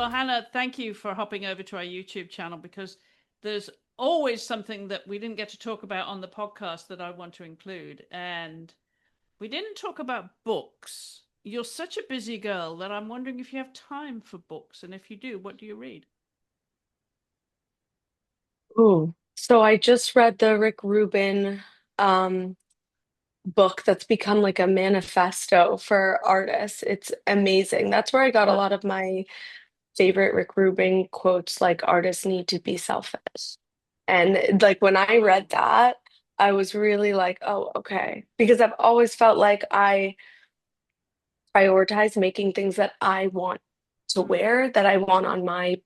Well, Hannah, thank you for hopping over to our YouTube channel because there's always something that we didn't get to talk about on the podcast that I want to include. And we didn't talk about books. You're such a busy girl that I'm wondering if you have time for books. And if you do, what do you read? Ooh. So I just read the Rick Rubin um, book that's become like a manifesto for artists. It's amazing. That's where I got a Uh, lot of my favorite Rick Rubin quotes, like artists need to be selfish. And like when I read that, I was really like, oh, okay. Because I've always felt like I prioritize making things that I want to mm, wear, that I want on my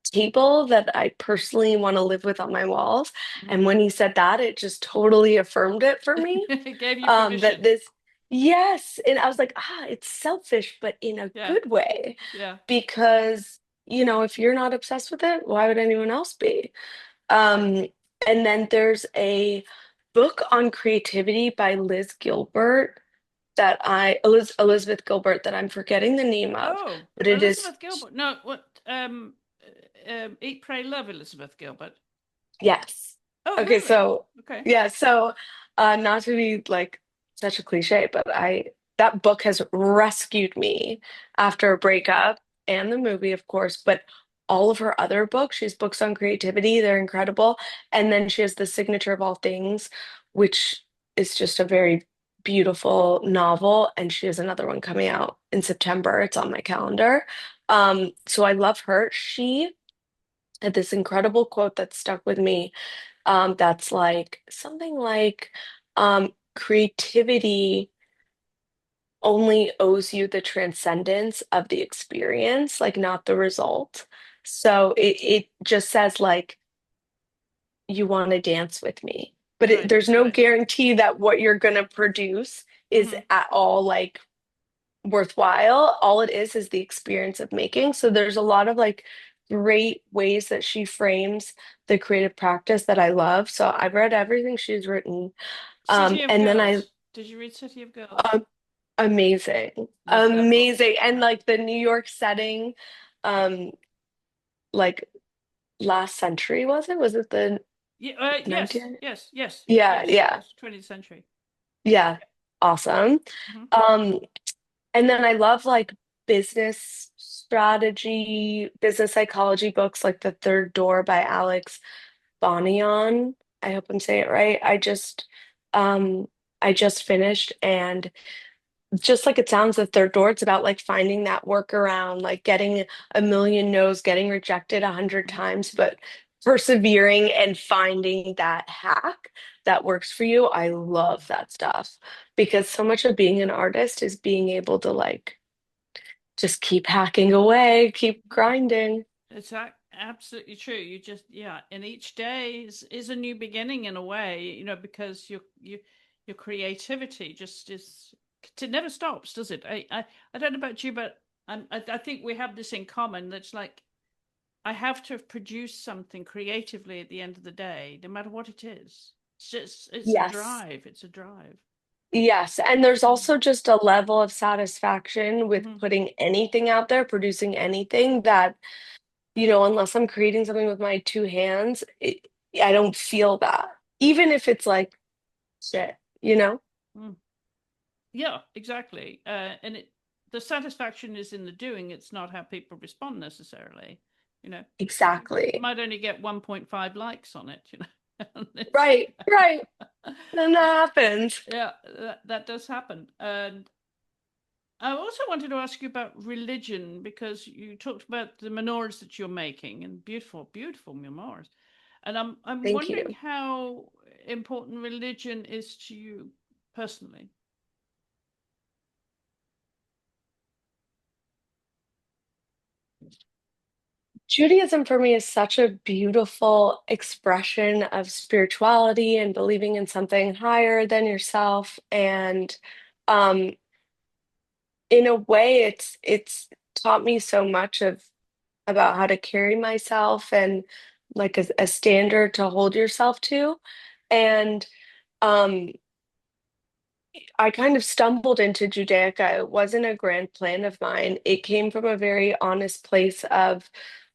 table, that I personally want to live with on my walls. And mm. when he said that, it just totally affirmed it for me. It gave you That permission. this, yes. And I was like, it's selfish, but in a Yeah, good way. yeah. Because, if you're not obsessed with it, why would anyone else be? Um, and then there's a book on creativity by Elizabeth Gilbert that I'm forgetting the name of, Oh, but it is, Elizabeth Gilbert. No, what? Eat, Pray, Love, Elizabeth Gilbert. yes. Oh, Okay, really? so Okay. yeah, so not to be like such a cliche, but I that book has rescued me after a breakup and the movie, of course, but all of her other books, she has books on creativity, they're incredible. And then she has The Signature of All Things, which is just a very beautiful novel, and she has another one coming out in September. It's on my calendar. So I love her. She had this incredible quote that stuck with me, that's like something like creativity only owes you the transcendence of the experience, like not the result. So it just says like you want to dance with me, but Right, there's no right. guarantee that what you're gonna produce is Hmm. at all like worthwhile. All it is the experience of making. So there's a lot of like great ways that she frames the creative practice that I love. So I've read everything she's written. City of And then I Girls. Did you read City of Girls? um, amazing, Love that book. amazing, and Yeah. like the New York setting, um, like last century was it? Was it the Yeah, yes, 19th? yes, yes, Yeah, yes, yeah, yes. 20th century. yeah. Awesome. Hmm. Um, And then I love like business strategy, business psychology books like The Third Door by Alex Bonion. I hope I'm saying it right. Um I just finished, and just like it sounds, The Third Door, it's about like finding that workaround, like getting a million no's, getting rejected 100 times, but persevering and finding that hack that works for you. I love that stuff because so much of being an artist is being able to like just keep hacking away, keep grinding. It's absolutely true. You just, yeah, and each day is a new beginning in a way, because your creativity just is, it never stops, does it? I don't know about you, but I think we have this in common. That's like I have to produce something creatively at the end of the day, no matter what it is. It's a Yes. drive. It's a drive. Yes. And there's also just a level of satisfaction with Mm-hmm. putting anything out there, producing anything that, unless I'm creating something with my two hands, I don't feel that. Even if it's like shit, you know? Mm. Yeah, exactly. And the satisfaction is in the doing. It's not how people respond necessarily. You know, you Exactly. might only get 1.5 likes on it. And Right, right. And that happens. yeah, that does happen. And I also wanted to ask you about religion because you talked about the menorahs that you're making and beautiful, beautiful menorahs. And I'm Thank wondering you. how important religion is to you personally. Judaism for me is such a beautiful expression of spirituality and believing in something higher than yourself. And um, in a way, it's taught me so much of about how to carry myself and like a standard to hold yourself to. And um, I kind of stumbled into Judaica. It wasn't a grand plan of mine. It came from a very honest place of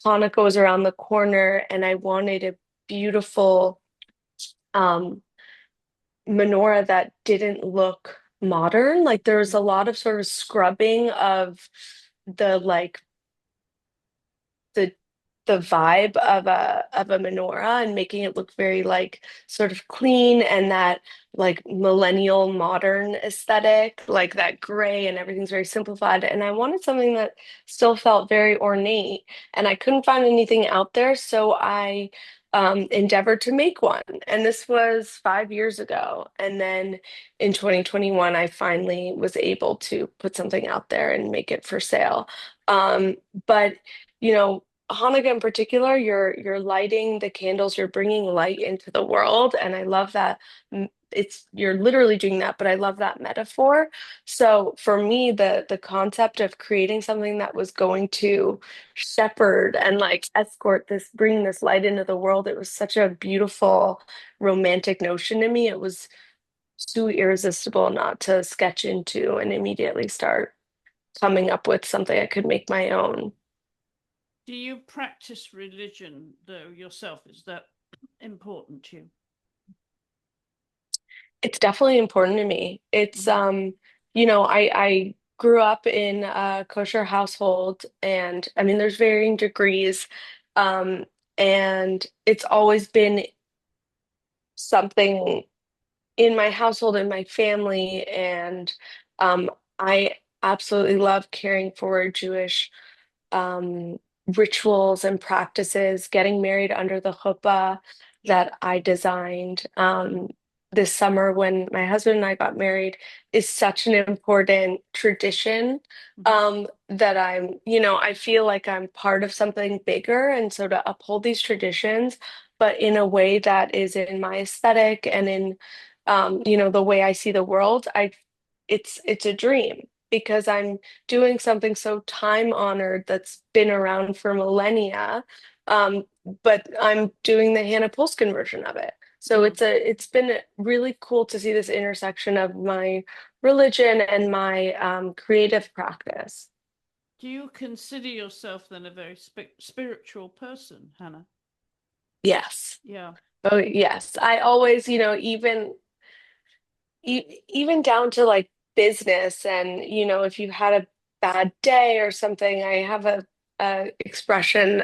Hanukkah was around the corner, and I wanted a beautiful um, menorah that didn't look modern. Like there was a lot of sort of scrubbing of the like the the vibe of a menorah and making it look very like sort of clean and that like millennial modern aesthetic, like that gray and everything's very simplified. And I wanted something that still felt very ornate, and I couldn't find anything out there, so I endeavored to make one. And this was 5 years ago. And then in 2021, I finally was able to put something out there and make it for sale. Um, but you know, Hanukkah in particular, you're lighting the candles, you're bringing light into the world, and I love that. It's you're literally doing that, but I love that metaphor. So for me, the concept of creating something that was going to shepherd and like escort this, bring this light into the world, it was such a beautiful, romantic notion to me. It was too irresistible not to sketch into and immediately start coming up with something I could make my own. Do you practice religion though yourself? Is that important to you? It's definitely important to me. It's Hmm. I grew up in a kosher household, and I mean there's varying degrees. Um and it's always been something in my household, in my family, and I absolutely love carrying forward Jewish um, rituals and practices, getting married under the chuppah that I designed this summer when my husband and I got married is such an important tradition Hmm. that I feel like I'm part of something bigger. And so to uphold these traditions, but in a way that is in my aesthetic and in, the way I see the world, it's a dream because I'm doing something so time honored that's been around for millennia. Um, but I'm doing the Hannah Polskin version of it. So Mm. it's been really cool to see this intersection of my religion and my creative practice. Do you consider yourself then a very spiritual person, Hannah? Yes. Yeah. Oh, yes. I always, even down to like business and if you had a bad day or something, I have a expression,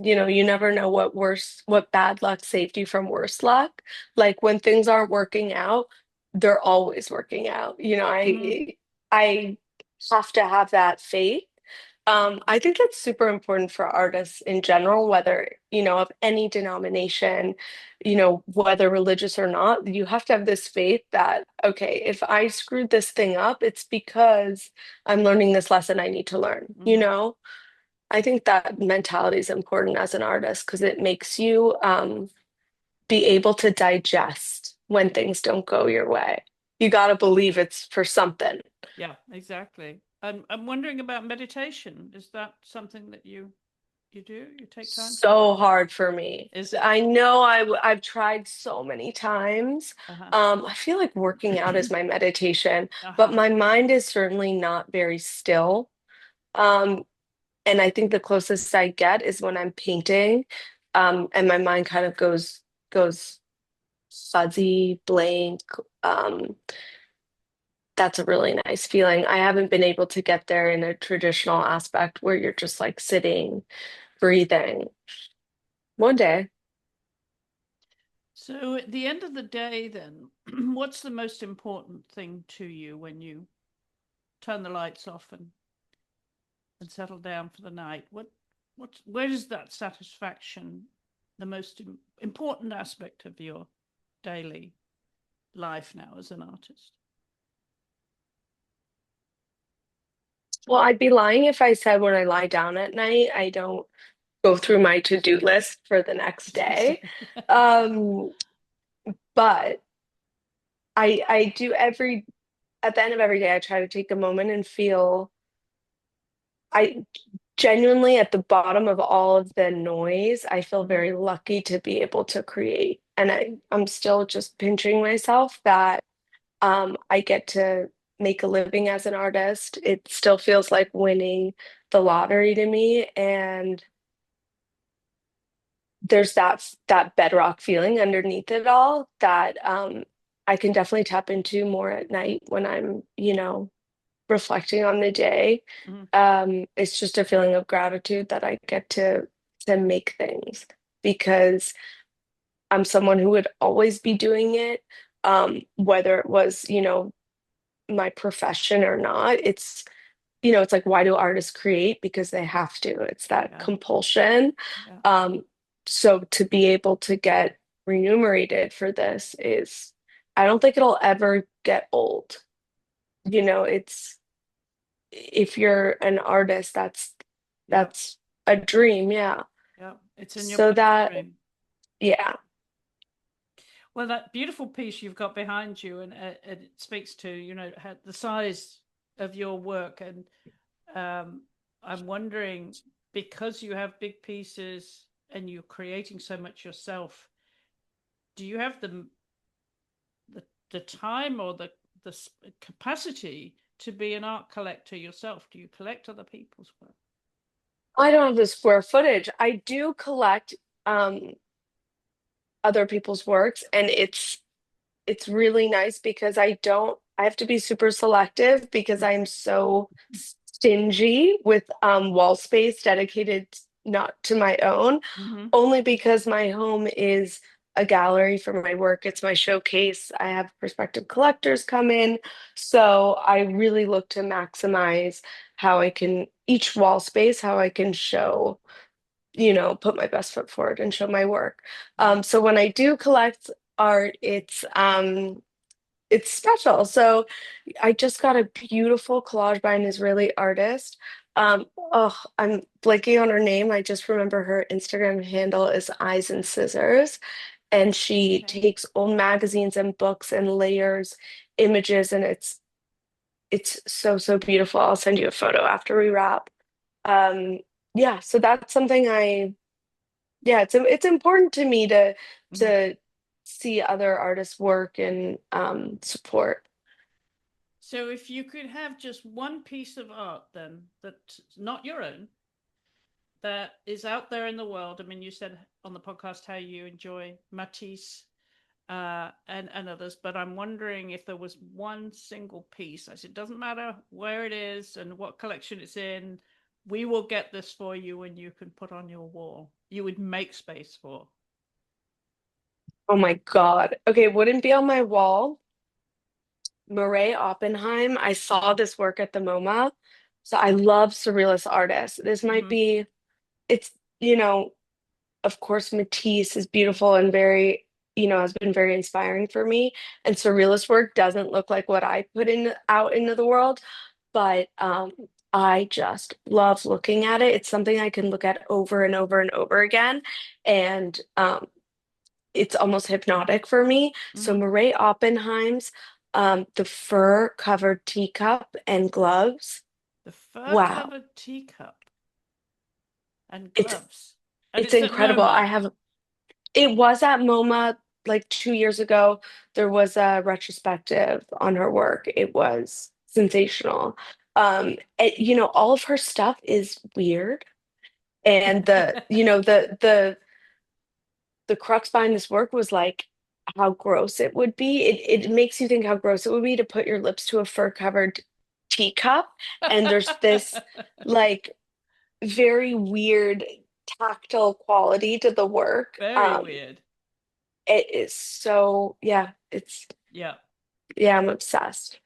you never know what bad luck saved you from worse luck. Like when things aren't working out, they're always working out. Hmm. I have to have that faith. I think that's super important for artists in general, whether, of any denomination, whether religious or not, you have to have this faith that, okay, if I screwed this thing up, it's because I'm learning this lesson I need to learn. Hmm. I think that mentality is important as an artist because it makes you be able to digest when things don't go your way. You got to believe it's for something. Yeah, exactly. I'm wondering about meditation. Is that something that you do? You take time for? So hard for me. Is it? I know I've tried so many times. Uh-huh. I feel like working out is my meditation, but Uh-huh. my mind is certainly not very still. Um, and I think the closest I get is when I'm painting, and my mind kind of goes fuzzy, blank. Um, that's a really nice feeling. I haven't been able to get there in a traditional aspect where you're just like sitting, breathing. One day. So at the end of the day, then, what's the most important thing to you when you turn the lights off and settle down for the night? Where is that satisfaction the most important aspect of your daily life now as an artist? Well, I'd be lying if I said when I lie down at night, I don't go through my to-do list for the next day. Um, but I do at the end of every day, I try to take a moment and feel I genuinely at the bottom of all of the noise, I feel Mhm. very lucky to be able to create. And I'm still just pinching myself that I get to make a living as an artist. It still feels like winning the lottery to me. And there's that bedrock feeling underneath it all that I can definitely tap into more at night when I'm, reflecting on the day. Mhm. It's just a feeling of gratitude that I get to make things because I'm someone who would always be doing it, whether it was, my profession or not. It's like, why do artists create? Because they have to. It's that Yeah, compulsion. yeah, Um, so to be able to get remunerated for this is, I don't think it'll ever get old. It's if you're an artist, that's yeah, that's a dream, yeah. yeah. It's in your So that, bloodstream. yeah. Well, that beautiful piece you've got behind you, and it speaks to, the size of your work. And um, I'm wondering, because you have big pieces and you're creating so much yourself, do you have the, the time or the capacity to be an art collector yourself? Do you collect other people's work? I don't have the square footage. I do collect um other people's works, and it's really nice because I have to be super selective because I'm so stingy with wall space dedicated not to my own, Mm-hmm. only because my home is a gallery for my work. It's my showcase. I have prospective collectors come in. So I really look to maximize how I can, each wall space, how I can show, put my best foot forward and show my work. Yeah. So when I do collect art, it's special. So I just got a beautiful collage by an Israeli artist. I'm blanking on her name. I just remember her Instagram handle is Eyes and Scissors, and she Okay. takes old magazines and books and layers images, and it's so so beautiful. I'll send you a photo after we wrap. Um, yeah, so that's something yeah, it's important to me to Mhm. to see other artists' work and support. So if you could have just one piece of art then that's not your own, that is out there in the world. I mean, you said on the podcast how you enjoy Matisse and others, but I'm wondering if there was one single piece. I said, it doesn't matter where it is and what collection it's in. We will get this for you and you can put on your wall. You would make space for. Oh my God. Okay, it wouldn't be on my wall. Murray Oppenheim. I saw this work at the MoMA. So I love surrealist artists. This might Mm-hmm. be, it's, you know, of course, Matisse is beautiful and very, has been very inspiring for me. And surrealist work doesn't look like what I put in out into the world, but I just love looking at it. It's something I can look at over and over and over again. And it's almost hypnotic for me. So Mm-hmm. Murray Oppenheim's the fur covered teacup and gloves. The fur Wow. covered teacup and It's gloves. And it's it's at incredible. MoMA. It was at MoMA like 2 years ago. There was a retrospective on her work. It was sensational. All of her stuff is weird. And the crux behind this work was like how gross it would be. It makes you think how gross it would be to put your lips to a fur covered teacup. And there's this like very weird tactile quality to the work. Very weird. It is so, yeah, Yeah. yeah, I'm obsessed.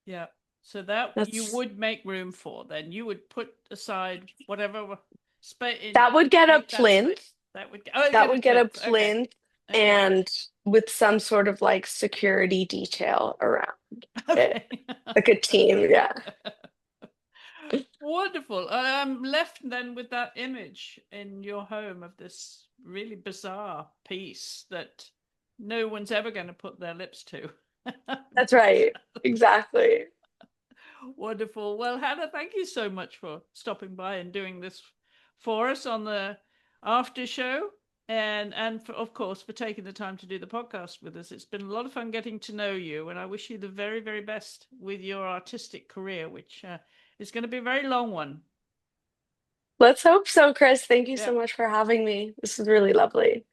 Yeah. So that you That's would make room for, then you would put aside whatever space in that would get a make that space. plinth. That would That get a would get a plinth. Okay. plinth Okay. and with some sort of like security detail around it. Okay. Like a team, yeah. Wonderful. I'm left then with that image in your home of this really bizarre piece that no one's ever going to put their lips to. That's right. Exactly. Wonderful. Well, Hannah, thank you so much for stopping by and doing this for us on the after show. and for, of course, for taking the time to do the podcast with us. It's been a lot of fun getting to know you, and I wish you the very, very best with your artistic career, which is going to be a very long one. Let's hope so, Chris. Thank you Yeah. so much for having me. This is really lovely.